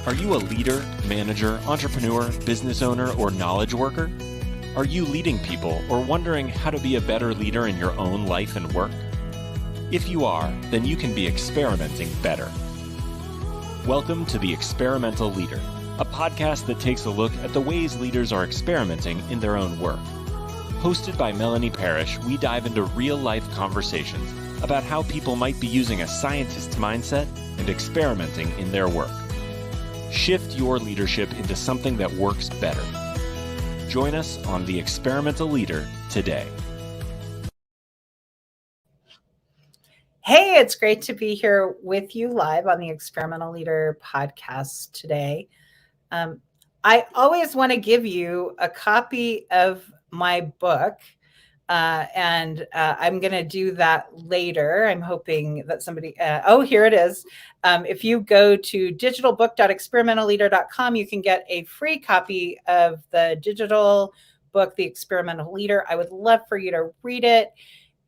Are you a leader, manager, entrepreneur, business owner, or knowledge worker? Are you leading people or wondering how to be a better leader in your own life and work? If you are, then you can be experimenting better. Welcome to The Experimental Leader, a podcast that takes a look at the ways leaders are experimenting in their own work. Hosted by Melanie Parrish, we dive into real-life conversations about how people might be using a scientist's mindset and experimenting in their work. Shift your leadership into something that works better. Join us on The Experimental Leader today. Hey, it's great to be here with you live on the Experimental Leader podcast today. I always want to give you a copy of my book, and I'm going to do that later. I'm hoping that somebody, here it is. If you go to digitalbook.experimentalleader.com, you can get a free copy of the digital book, The Experimental Leader. I would love for you to read it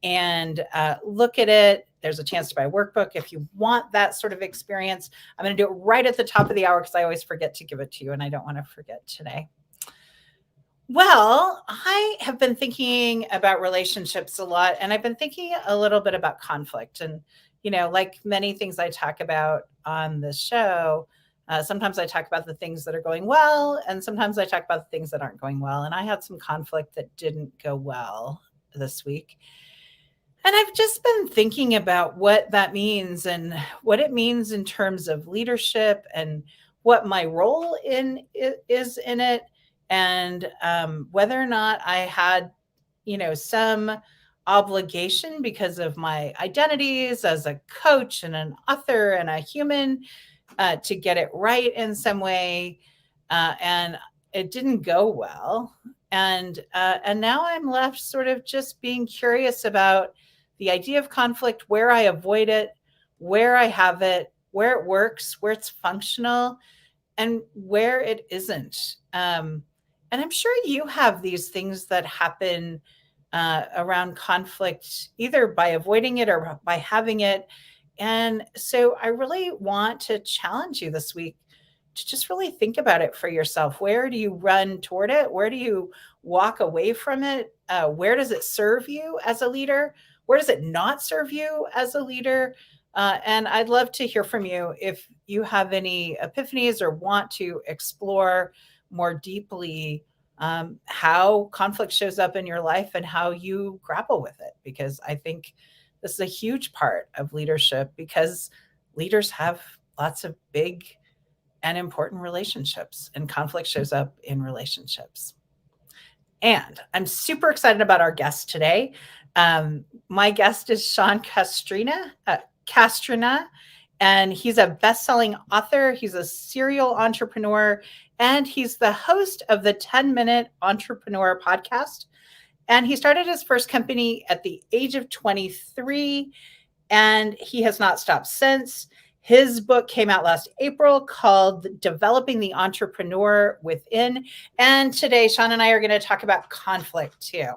and look at it. There's a chance to buy a workbook if you want that sort of experience. I'm going to do it right at the top of the hour because I always forget to give it to you, and I don't want to forget today. Well, I have been thinking about relationships a lot, and I've been thinking a little bit about conflict. And, you know, like many things I talk about on the show, sometimes I talk about the things that are going well, and sometimes I talk about the things that aren't going well. And I had some conflict that didn't go well this week. And I've just been thinking about what that means and what it means in terms of leadership and what my role is in it. And whether or not I had, some obligation because of my identities as a coach and an author and a human to get it right in some way. And it didn't go well. And now I'm left sort of just being curious about the idea of conflict, where I avoid it, where I have it, where it works, where it's functional, and where it isn't. And I'm sure you have these things that happen around conflict, either by avoiding it or by having it. And so I really want to challenge you this week to just really think about it for yourself. Where do you run toward it? Where do you walk away from it? Where does it serve you as a leader? Where does it not serve you as a leader? And I'd love to hear from you if you have any epiphanies or want to explore more deeply how conflict shows up in your life and how you grapple with it. Because I think this is a huge part of leadership, because leaders have lots of big and important relationships, and conflict shows up in relationships. And I'm super excited about our guest today. My guest is Sean Castrina, and he's a best-selling author. He's a serial entrepreneur, and he's the host of the 10-Minute Entrepreneur podcast. And he started his first company at the age of 23, and he has not stopped since. His book came out last April called Developing the Entrepreneur Within. And today, Sean and I are going to talk about conflict too,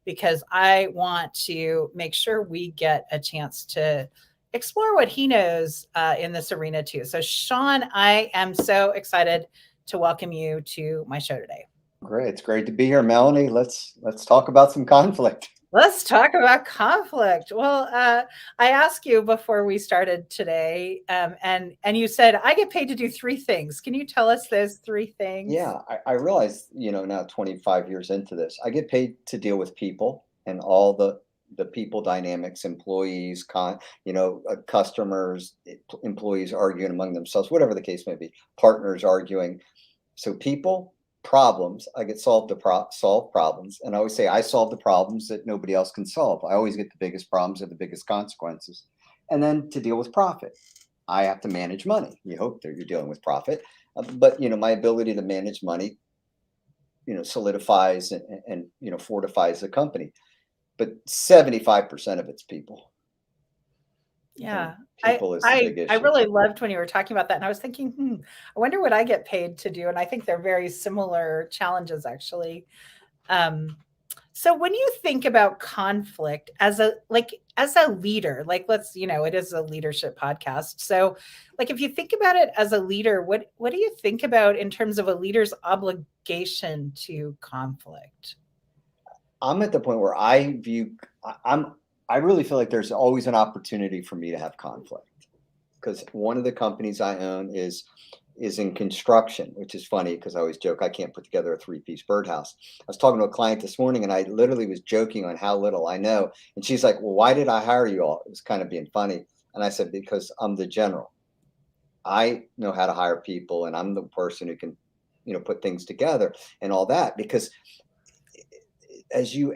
because I want to make sure we get a chance to explore what he knows in this arena too. So Sean, I am so excited to welcome you to my show today. Great. It's great to be here, Melanie. Let's talk about some conflict. Let's talk about conflict. Well, I asked you before we started today, and you said, I get paid to do three things. Can you tell us those three things? Yeah, I realize, now 25 years into this, I get paid to deal with people and all the people dynamics, employees, customers, employees arguing among themselves, whatever the case may be, partners arguing. So people, problems, I get solve problems. And I always say I solve the problems that nobody else can solve. I always get the biggest problems and the biggest consequences. And then to deal with profit, I have to manage money. You hope that you're dealing with profit. But, my ability to manage money, solidifies and fortifies the company. But 75% of it's people. Yeah, people is the big issue. I really loved when you were talking about that. And I was thinking, I wonder what I get paid to do. And I think they're very similar challenges, actually. So when you think about conflict as a leader, like let's, it is a leadership podcast. So like if you think about it as a leader, what do you think about in terms of a leader's obligation to conflict? I'm at the point where I really feel like there's always an opportunity for me to have conflict, because one of the companies I own is in construction, which is funny because I always joke I can't put together a 3-piece birdhouse. I was talking to a client this morning and I literally was joking on how little I know. And she's like, well, why did I hire you all? It was kind of being funny. And I said, because I'm the general. I know how to hire people and I'm the person who can, put things together and all that. Because as you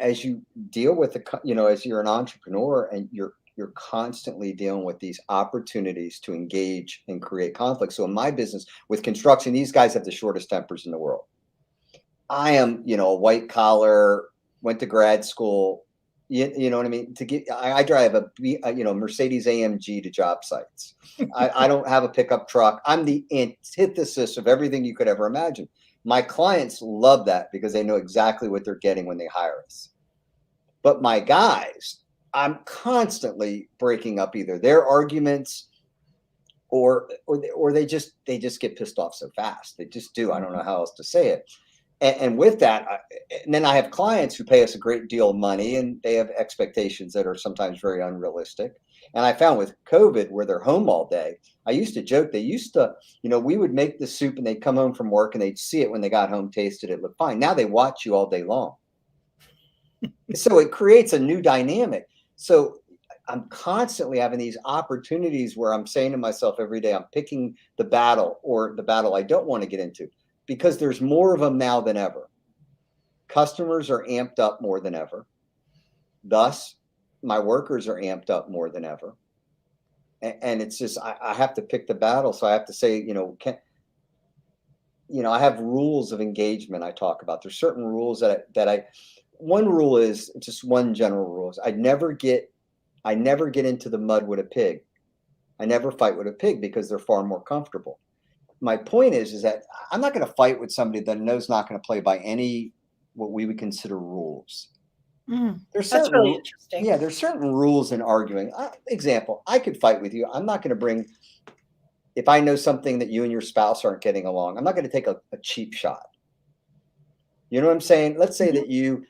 deal with as you're an entrepreneur and you're constantly dealing with these opportunities to engage and create conflict. So in my business with construction, these guys have the shortest tempers in the world. I am, a white collar, went to grad school. You know what I mean? I drive a Mercedes AMG to job sites. I don't have a pickup truck. I'm the antithesis of everything you could ever imagine. My clients love that because they know exactly what they're getting when they hire us. But my guys, I'm constantly breaking up either their arguments or they just get pissed off so fast. They just do. I don't know how else to say it. And with that, and then I have clients who pay us a great deal of money and they have expectations that are sometimes very unrealistic. And I found with COVID, where they're home all day, I used to joke, they used to, we would make the soup and they'd come home from work and they'd see it when they got home, tasted it, looked fine. Now they watch you all day long. So it creates a new dynamic. So I'm constantly having these opportunities where I'm saying to myself every day, I'm picking the battle or the battle I don't want to get into, because there's more of them now than ever. Customers are amped up more than ever. Thus, my workers are amped up more than ever. And it's just, I have to pick the battle. So I have to say, I have rules of engagement I talk about. There's certain rules one rule is just one general rule is I never get into the mud with a pig. I never fight with a pig because they're far more comfortable. My point is that I'm not going to fight with somebody that knows not going to play by any what we would consider rules. That's really interesting. Yeah, there's certain rules in arguing. Example, I could fight with you. I'm not going to bring, if I know something that you and your spouse aren't getting along, I'm not going to take a cheap shot. You know what I'm saying? Let's say that you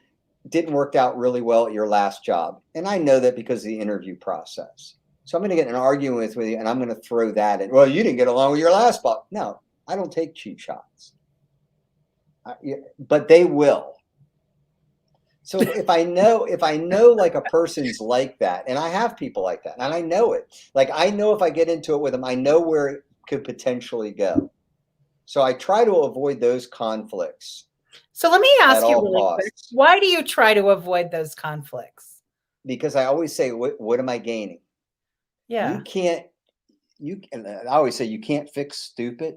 didn't work out really well at your last job. And I know that because of the interview process. So I'm going to get in an argument with you and I'm going to throw that in. Well, you didn't get along with your last boss. No, I don't take cheap shots. But they will. So if I know like a person's like that, and I have people like that, and I know it. Like I know if I get into it with them, I know where it could potentially go. So I try to avoid those conflicts. So let me ask you really quick, why do you try to avoid those conflicts? Because I always say, what am I gaining? Yeah. I always say you can't fix stupid.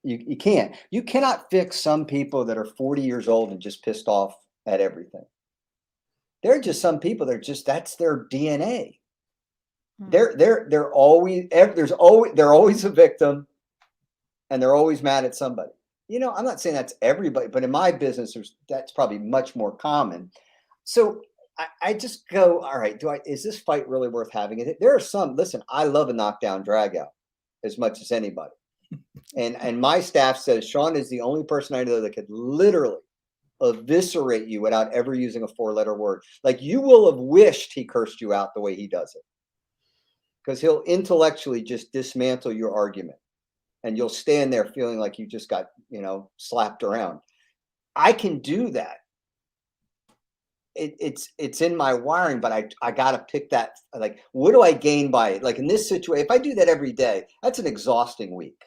You can't. You cannot fix some people that are 40 years old and just pissed off at everything. They're just some people that's their DNA. They're always a victim and they're always mad at somebody. I'm not saying that's everybody, but in my business, that's probably much more common. So I just go, all right, is this fight really worth having? There are some, listen, I love a knockdown drag out as much as anybody. And my staff says, Sean is the only person I know that could literally eviscerate you without ever using a 4-letter word. Like you will have wished he cursed you out the way he does it. Because he'll intellectually just dismantle your argument. And you'll stand there feeling like you just got, slapped around. I can do that. It's in my wiring, but I got to pick that. Like, what do I gain by it? Like in this situation, if I do that every day, that's an exhausting week.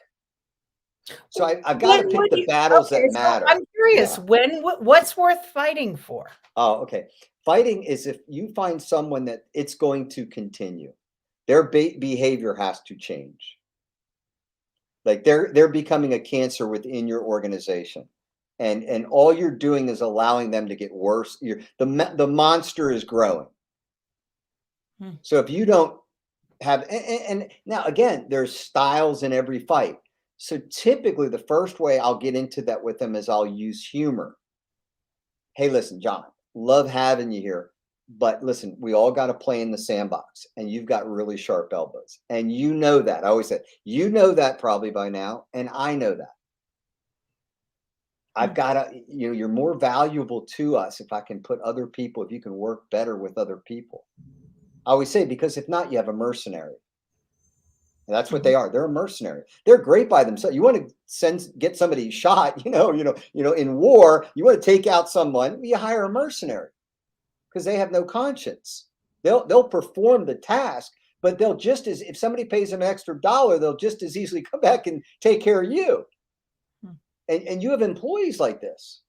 So I've got to pick the battles that matter. I'm curious, what's worth fighting for? Oh, okay. Fighting is if you find someone that it's going to continue. Their behavior has to change. Like they're becoming a cancer within your organization. And all you're doing is allowing them to get worse. The monster is growing. So if you don't have, and now again, there's styles in every fight. So typically the first way I'll get into that with them is I'll use humor. Hey, listen, John, love having you here. But listen, we all got to play in the sandbox, and you've got really sharp elbows. And you know that. I always said, you know that probably by now. And I know that. I've got to, you're more valuable to us if I can put other people, if you can work better with other people. I always say, because if not, you have a mercenary. And that's what they are. They're a mercenary. They're great by themselves. You want to get somebody shot, in war, you want to take out someone, you hire a mercenary because they have no conscience. They'll perform the task, but they'll just as, if somebody pays them an extra $1, they'll just as easily come back and take care of you. And you have employees like this.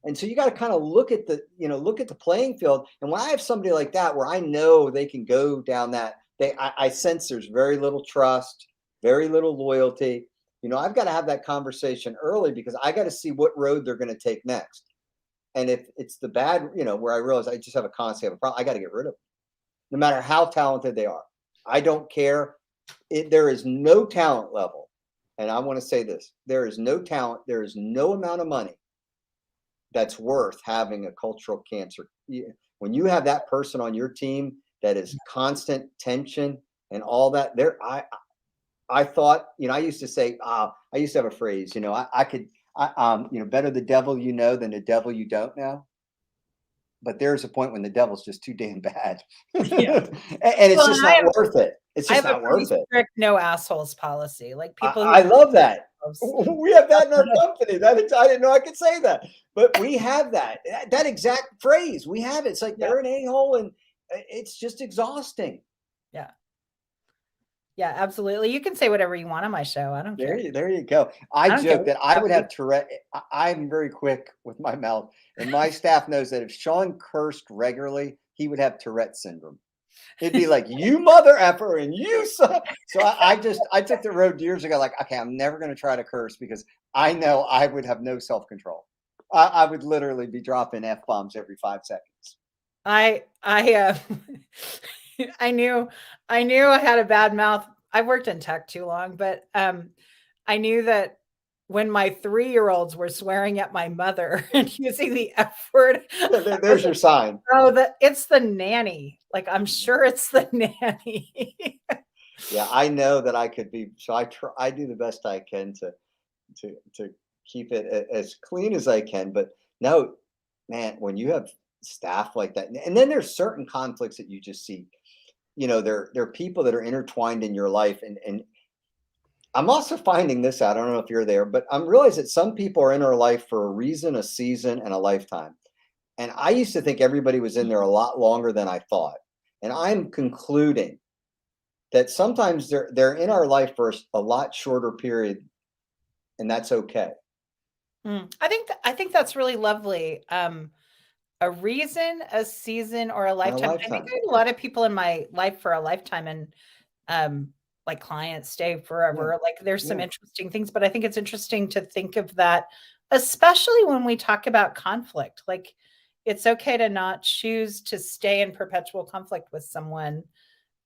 And so you got to kind of look at the playing field. And when I have somebody like that, where I know they can go down that, I sense there's very little trust, very little loyalty. I've got to have that conversation early because I got to see what road they're going to take next. And if it's the bad, where I realize I just have a problem, I got to get rid of them, no matter how talented they are. I don't care. There is no talent level. And I want to say this, there is no talent. There is no amount of money that's worth having a cultural cancer. When you have that person on your team, that is constant tension and all that there. I thought, I used to say, I used to have a phrase, I could, better the devil than the devil you don't know. But there's a point when the devil's just too damn bad. Yeah. and it's just not worth it. It's just not worth it. Strict no assholes policy. Like people. I love that. We have that in our company. I didn't know I could say that, but we have that exact phrase. We have it. It's like they're an a-hole, and it's just exhausting. Yeah. Yeah, absolutely. You can say whatever you want on my show. I don't care. There you go. I joke that I would have Tourette. I'm very quick with my mouth, and my staff knows that if Sean cursed regularly, he would have Tourette syndrome. It'd be like, you mother effer and you son. So I took the road years ago, like, okay, I'm never going to try to curse because I know I would have no self-control. I would literally be dropping F-bombs every 5 seconds. I knew I had a bad mouth. I worked in tech too long, but I knew that when my 3-year-olds were swearing at my mother and using the F word, there's your sign. Oh, it's the nanny. Like, I'm sure it's the nanny. Yeah, I know that I could be. So I do the best I can to keep it as clean as I can. But no, man, when you have staff like that, and then there's certain conflicts that you just see. There are people that are intertwined in your life, and I'm also finding this out. I don't know if you're there, but I'm realizing that some people are in our life for a reason, a season, and a lifetime. And I used to think everybody was in there a lot longer than I thought. And I'm concluding that sometimes they're in our life for a lot shorter period, and that's okay. I think that's really lovely. A reason, a season, or a lifetime. I think I had a lot of people in my life for a lifetime, and like clients stay forever. Yeah. Like there's some interesting things, but I think it's interesting to think of that, especially when we talk about conflict. Like it's okay to not choose to stay in perpetual conflict with someone,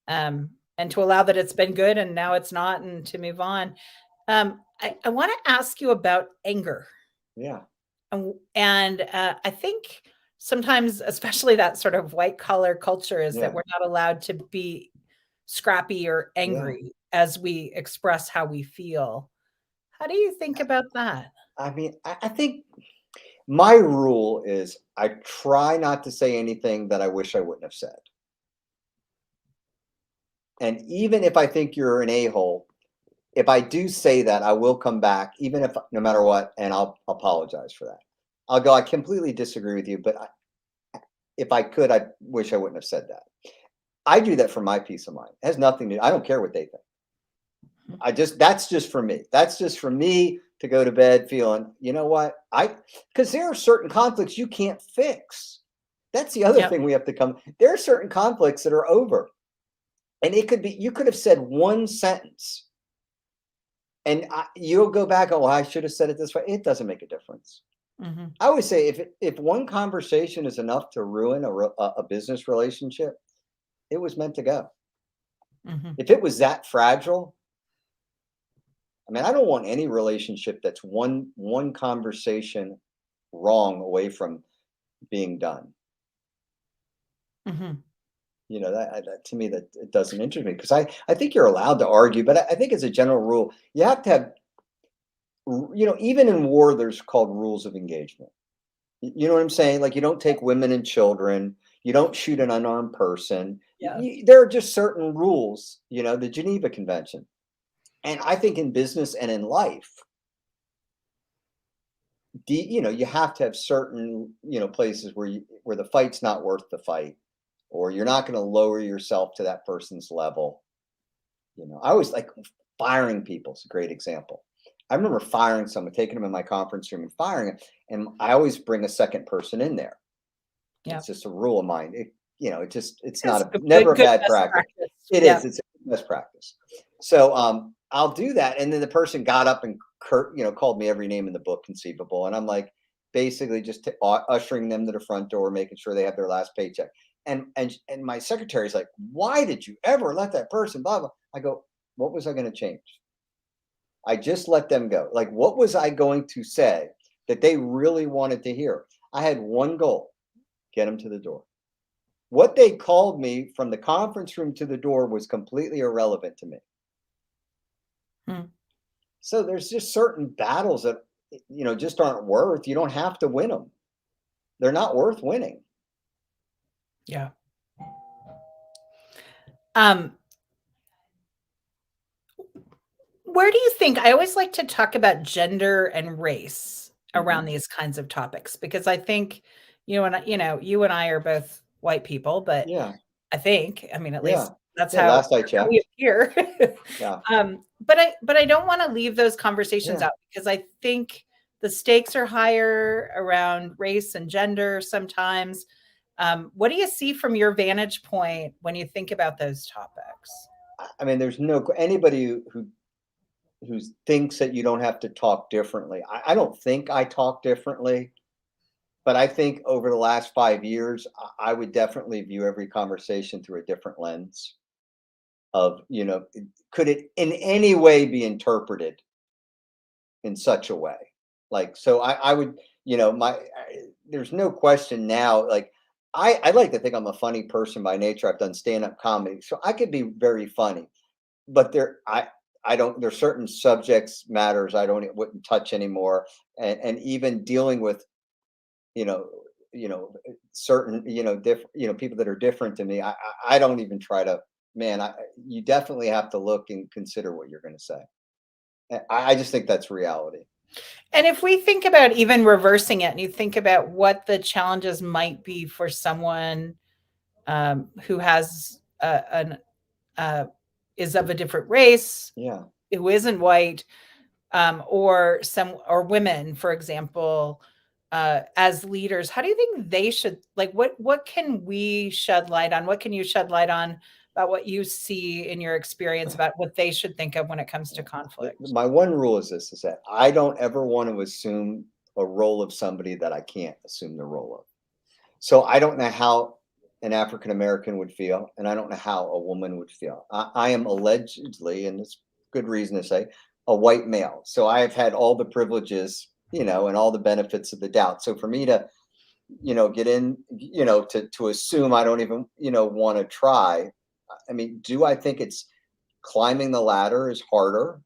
and to allow that it's been good and now it's not, and to move on. I want to ask you about anger. Yeah. And I think sometimes, especially that sort of white collar culture, is that we're not allowed to be scrappy or angry as we express how we feel. How do you think about that? I mean, I think my rule is I try not to say anything that I wish I wouldn't have said. And even if I think you're an a-hole, if I do say that, I will come back, even if no matter what, and I'll apologize for that. I'll go, I completely disagree with you, but if I could, I wish I wouldn't have said that. I do that for my peace of mind. It has nothing to do. I don't care what they think. That's just for me. That's just for me to go to bed feeling, you know what? Because there are certain conflicts you can't fix. That's the other thing we have to come. There are certain conflicts that are over. And it could be, you could have said one sentence and you'll go back, oh, I should have said it this way. It doesn't make a difference. Mm-hmm. I always say if one conversation is enough to ruin a business relationship, it was meant to go. Mm-hmm. If it was that fragile, I mean, I don't want any relationship that's one conversation wrong away from being done. Mm-hmm. That to me, that it doesn't interest me, because I think you're allowed to argue, but I think as a general rule, you have to have, even in war, there's called rules of engagement. You know what I'm saying? Like, you don't take women and children, you don't shoot an unarmed person. Yeah. There are just certain rules, the Geneva Convention. And I think in business and in life, you have to have certain, places where the fight's not worth the fight, or you're not going to lower yourself to that person's level. I always like firing people. It's a great example. I remember firing someone, taking them in my conference room and firing it. And I always bring a second person in there. Yeah. It's just a rule of mine. It's It's never a good bad best practice. It Yeah. is. It's a best practice. So I'll do that. And then the person got up and called me every name in the book conceivable. And I'm like, basically just ushering them to the front door, making sure they have their last paycheck. And my secretary's like, why did you ever let that person, blah, blah. I go, what was I going to change? I just let them go. Like, what was I going to say that they really wanted to hear? I had one goal: get them to the door. What they called me from the conference room to the door was completely irrelevant to me. Hmm. So there's just certain battles that, just aren't worth, you don't have to win them. They're not worth winning. Yeah. Where do you think, I always like to talk about gender and race around these kinds of topics, because I think you and I are both white people, but Yeah. I think, I mean, at Yeah. least that's Yeah. how Last I checked. we appear. Yeah. But I don't want to leave those conversations Yeah. out, because I think the stakes are higher around race and gender sometimes. What do you see from your vantage point when you think about those topics? I mean, there's anybody who thinks that you don't have to talk differently. I don't think I talk differently, but I think over the last 5 years, I would definitely view every conversation through a different lens of, could it in any way be interpreted in such a way? Like, so I would, there's no question now, like, I like to think I'm a funny person by nature. I've done stand-up comedy, so I could be very funny, but I don't, there's certain subjects matters wouldn't touch anymore. And even dealing with, you know, certain, different, people that are different to me, I don't even try to, man, you definitely have to look and consider what you're going to say. I just think that's reality. And if we think about even reversing it, and you think about what the challenges might be for someone who has is of a different race, Yeah. who isn't white, or women, for example, as leaders, how do you think they should, like, what can we shed light on? What can you shed light on about what you see in your experience about what they should think of when it comes to conflict? My one rule is this: is that I don't ever want to assume a role of somebody that I can't assume the role of. So I don't know how an African American would feel, and I don't know how a woman would feel. I am allegedly, and it's good reason to say, a white male. So I have had all the privileges, and all the benefits of the doubt. So for me to, get in, to assume, I don't even, want to try. I mean, do I think it's climbing the ladder is harder,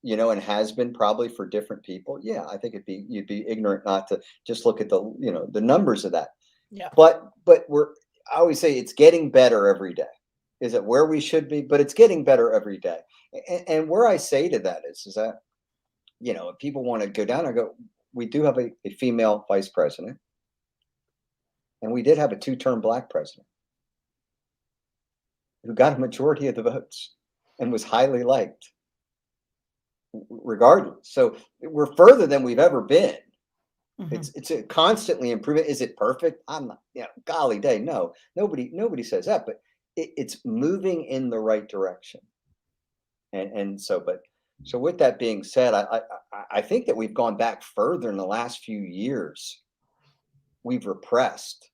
and has been probably for different people? Yeah, I think you'd be ignorant not to just look at the, the numbers of that. Yeah. But I always say it's getting better every day. Is it where we should be? But it's getting better every day. And where I say to that is that, if people want to go down, I go, we do have a female vice president, and we did have a 2-term Black president who got a majority of the votes and was highly liked regardless. So we're further than we've ever been. It's a constantly improvement. Is it perfect? I'm not, golly day, no. Nobody says that, but it's moving in the right direction. And so with that being said, I think that we've gone back further in the last few years. We've repressed.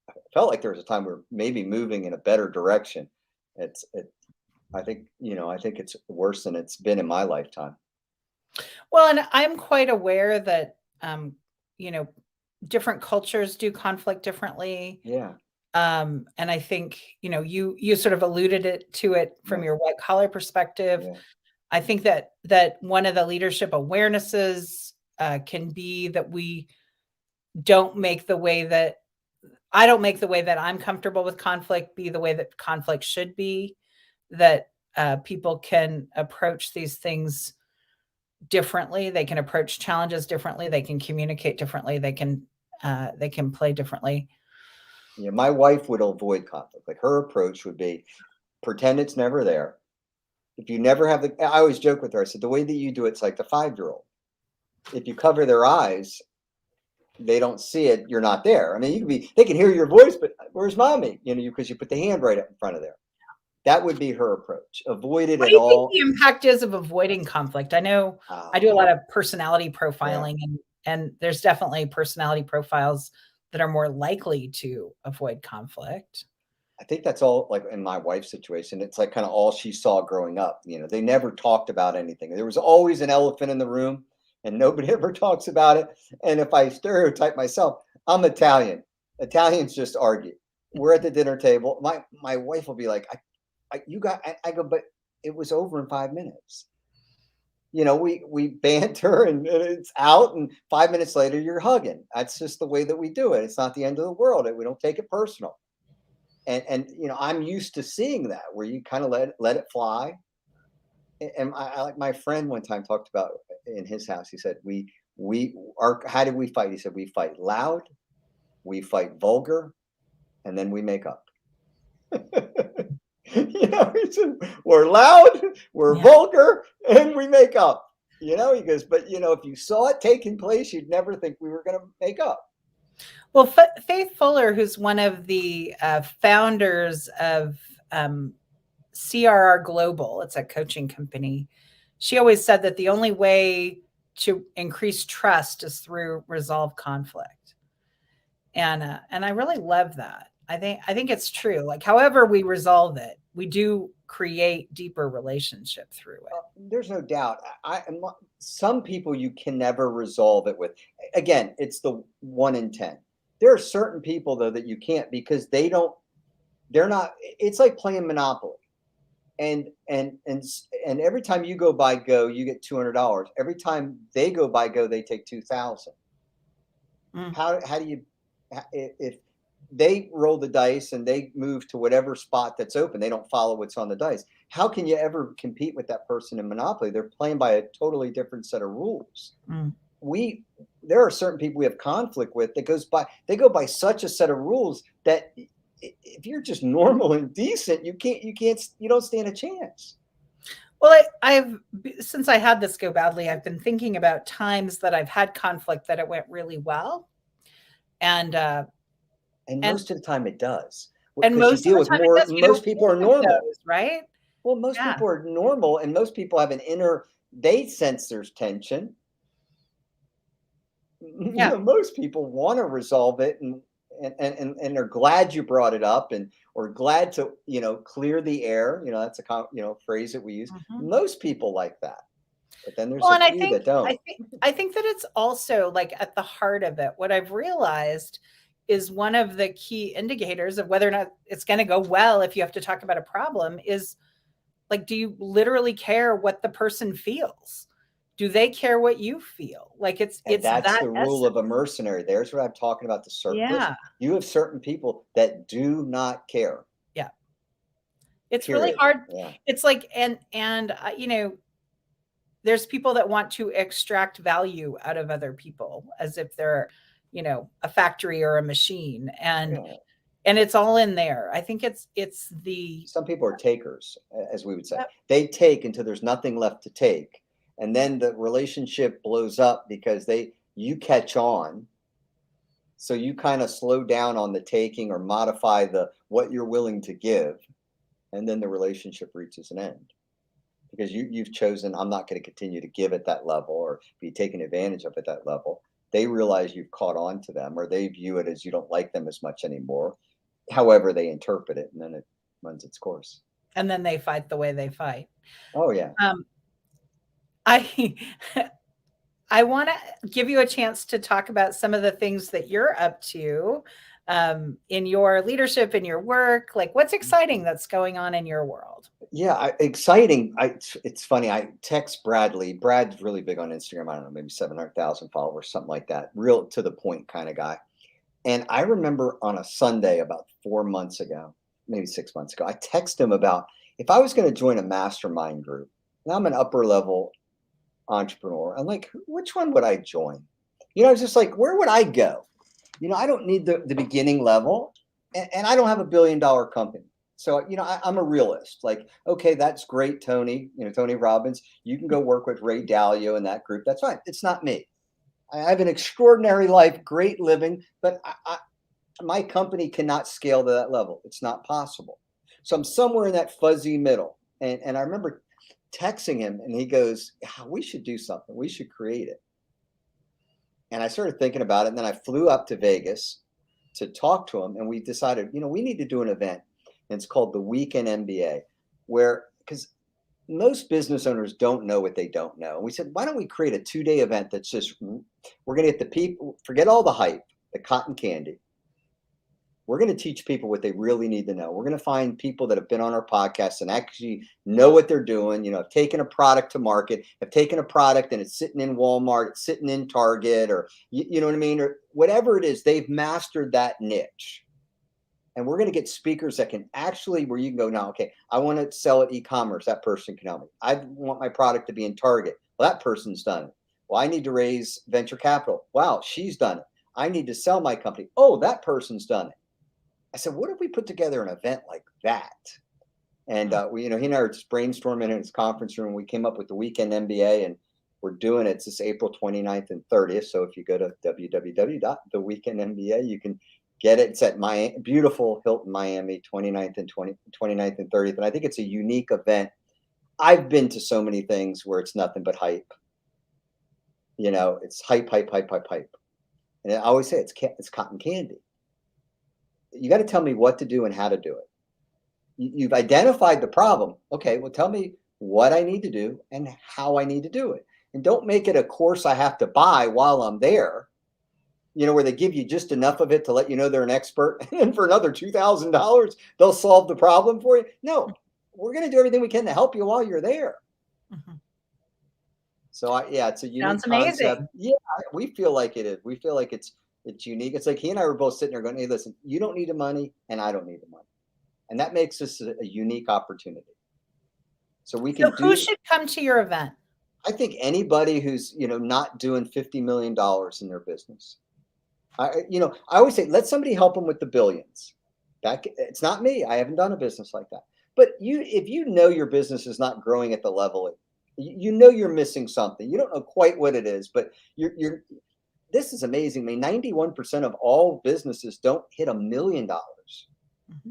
I felt like there was a time we were maybe moving in a better direction. I think it's worse than it's been in my lifetime. Well, and I'm quite aware that, you know, different cultures do conflict differently. Yeah. And I think, you sort of alluded to it from Yeah. your white collar perspective. Yeah. I think that one of the leadership awarenesses can be that we don't make the way that I don't make the way that I'm comfortable with conflict be the way that conflict should be. That people can approach these things differently. They can approach challenges differently. They can communicate differently. They can play differently. Yeah. My wife would avoid conflict. Like her approach would be pretend it's never there. If you never have I always joke with her. I said, the way that you do it's like the 5-year-old. If you cover their eyes, they don't see it. You're not there. I mean, they can hear your voice, but where's mommy? Because you put the hand right up in front of there. That would be her approach. Avoid it What at do you all. think the impact is of avoiding conflict? I know I do a lot of personality profiling, and there's definitely personality profiles that are more likely to avoid conflict. I think that's all, like in my wife's situation, it's like kind of all she saw growing up. They never talked about anything. There was always an elephant in the room and nobody ever talks about it. And if I stereotype myself, I'm Italian. Italians just argue. We're at the dinner table. My wife will be like, I go, but it was over in 5 minutes. We banter and it's out, and 5 minutes later you're hugging. That's just the way that we do it. It's not the end of the world. We don't take it personal. And I'm used to seeing that where you kind of let it fly. And I like my friend one time talked about in his house. He said, how did we fight? He said, we fight loud, we fight vulgar, and then we make up. He said, we're loud, we're vulgar, and we make up. He goes, but if you saw it taking place, you'd never think we were going to make up. Well, Faith Fuller, who's one of the founders of CRR Global, it's a coaching company, she always said that the only way to increase trust is through resolve conflict. And I really love that. I think it's true. Like, however we resolve it, we do create deeper relationship through it. There's no doubt. Some people you can never resolve it with. Again, it's the 1 in 10. There are certain people though that you can't, because they're not. It's like playing Monopoly, and every time you go by go, you get $200. Every time they go by go, they take 2,000. How do you, if they roll the dice and they move to whatever spot that's open, they don't follow what's on the dice. How can you ever compete with that person in Monopoly? They're playing by a totally different set of rules. There are certain people we have conflict with they go by such a set of rules that if you're just normal and decent, you don't stand a chance. Well, since I had this go badly, I've been thinking about times that I've had conflict that it went really well. And most of the time it does. And most of the time it does. Most people are normal, right? Well, most people are normal, and most people have they sense there's tension. Most people want to resolve it, and they're glad you brought it up, or glad to clear the air. That's a phrase that we use. Most people like that, but then there's a few that don't. I think that it's also like at the heart of it. What I've realized is one of the key indicators of whether or not it's going to go well if you have to talk about a problem is, like, do you literally care what the person feels? Do they care what you feel? Like, that's the rule of a mercenary. There's what I'm talking about, the circus. Yeah. You have certain people that do not care. Yeah. It's Period. really hard. Yeah. It's like, and there's people that want to extract value out of other people as if they're, a factory or a machine. And it's all in there. I think some people are takers, as we would say. Yep. They take until there's nothing left to take. And then the relationship blows up because you catch on. So you kind of slow down on the taking or modify what you're willing to give. And then the relationship reaches an end. Because you've chosen, I'm not going to continue to give at that level or be taken advantage of at that level. They realize you've caught on to them, or they view it as you don't like them as much anymore. However they interpret it, and then it runs its course. And then they fight the way they fight. Oh, yeah. I I want to give you a chance to talk about some of the things that you're up to in your leadership, in your work. Like, what's exciting that's going on in your world? Yeah, exciting. It's funny. I text Bradley. Brad's really big on Instagram. I don't know, maybe 700,000 followers, something like that. Real to the point kind of guy. And I remember on a Sunday about 4 months ago, maybe 6 months ago, I texted him about if I was going to join a mastermind group. Now I'm an upper level entrepreneur. I'm like, which one would I join? I was just like, where would I go? I don't need the beginning level, and I don't have $1 billion company. So, I'm a realist. Like, okay, that's great, Tony, Tony Robbins. You can go work with Ray Dalio and that group. That's fine. It's not me. I have an extraordinary life, great living, but my company cannot scale to that level. It's not possible. So I'm somewhere in that fuzzy middle. And I remember texting him, and he goes, we should do something. We should create it. And I started thinking about it. And then I flew up to Vegas to talk to him. And we decided, we need to do an event. And it's called the Weekend MBA, because most business owners don't know what they don't know. And we said, why don't we create a 2-day event that's just, we're going to get the people, forget all the hype, the cotton candy. We're going to teach people what they really need to know. We're going to find people that have been on our podcast and actually know what they're doing, have taken a product to market, have taken a product and it's sitting in Walmart, it's sitting in Target, or you know what I mean? Or whatever it is, they've mastered that niche. And we're going to get speakers that can actually, where you can go, now, okay, I want to sell at e-commerce. That person can help me. I want my product to be in Target. Well, that person's done it. Well, I need to raise venture capital. Wow, she's done it. I need to sell my company. Oh, that person's done it. I said, what if we put together an event like that? And he and I were just brainstorming in his conference room. We came up with the Weekend MBA, and we're doing it. It's this April 29th and 30th. So if you go to www.theweekendmba, you can get it. It's at my beautiful Hilton Miami, 29th and 30th. And I think it's a unique event. I've been to so many things where it's nothing but hype. It's hype. And I always say it's cotton candy. You got to tell me what to do and how to do it. You've identified the problem. Okay, well, tell me what I need to do and how I need to do it. And don't make it a course I have to buy while I'm there, where they give you just enough of it to let you know they're an expert. And then for another $2,000, they'll solve the problem for you. No, we're going to do everything we can to help you while you're there. Mm-hmm. So it's a unique concept. Amazing. Yeah, we feel like it is. We feel like it's unique. It's like he and I were both sitting there going, hey, listen, you don't need the money and I don't need the money. And that makes this a unique opportunity. So we can who should come to your event? I think anybody who's, not doing $50 million in their business. I always say, let somebody help them with the billions. It's not me. I haven't done a business like that. But if your business is not growing at the level, you're missing something. You don't know quite what it is, but this is amazing. 91% of all businesses don't hit $1 million. Mm-hmm.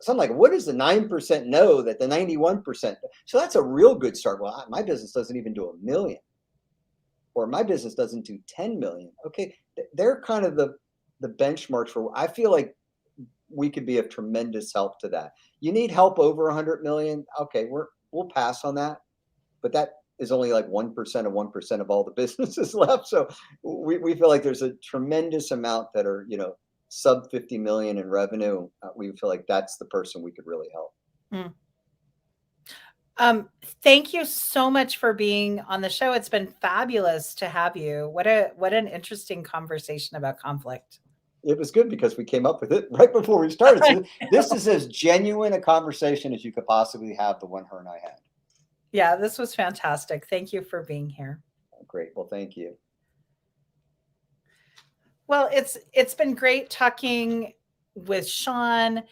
So I'm like, what does the 9% know that the 91%? So that's a real good start. Well, my business doesn't even do $1 million, or my business doesn't do 10 million. Okay, they're kind of the benchmarks for. I feel like we could be of tremendous help to that. You need help over 100 million. Okay, we'll pass on that, but that is only like 1% of 1% of all the businesses left. So we feel like there's a tremendous amount that are sub 50 million in revenue. We feel like that's the person we could really help. Thank you so much for being on the show. It's been fabulous to have you. What an interesting conversation about conflict. It was good because we came up with it right before we started. So this is as genuine a conversation as you could possibly have, the one her and I had. Yeah, this was fantastic. Thank you for being here. Great. Well, thank you. Well, it's been great talking with Sean.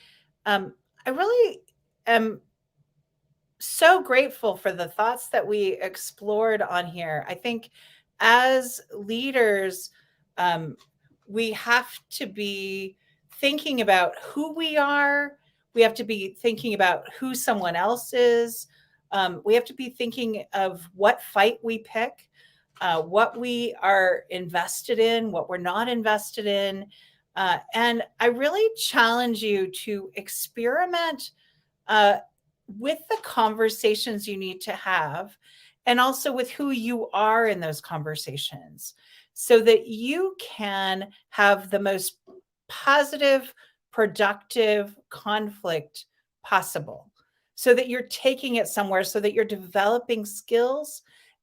I really am so grateful for the thoughts that we explored on here. I think as leaders, we have to be thinking about who we are. We have to be thinking about who someone else is. We have to be thinking of what fight we pick, what we are invested in, what we're not invested in. And I really challenge you to experiment with the conversations you need to have and also with who you are in those conversations, so that you can have the most positive, productive conflict possible, so that you're taking it somewhere, so that you're developing skills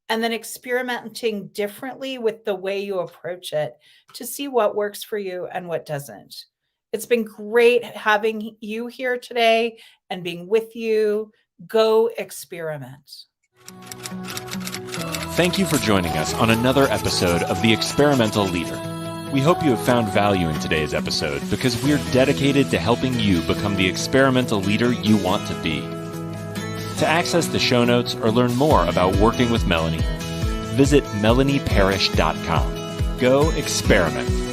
and then experimenting differently with the way you approach it to see what works for you and what doesn't. It's been great having you here today and being with you. Go experiment. Thank you for joining us on another episode of The Experimental Leader. We hope you have found value in today's episode because we're dedicated to helping you become the experimental leader you want to be. To access the show notes or learn more about working with Melanie, visit melanieparish.com. Go experiment.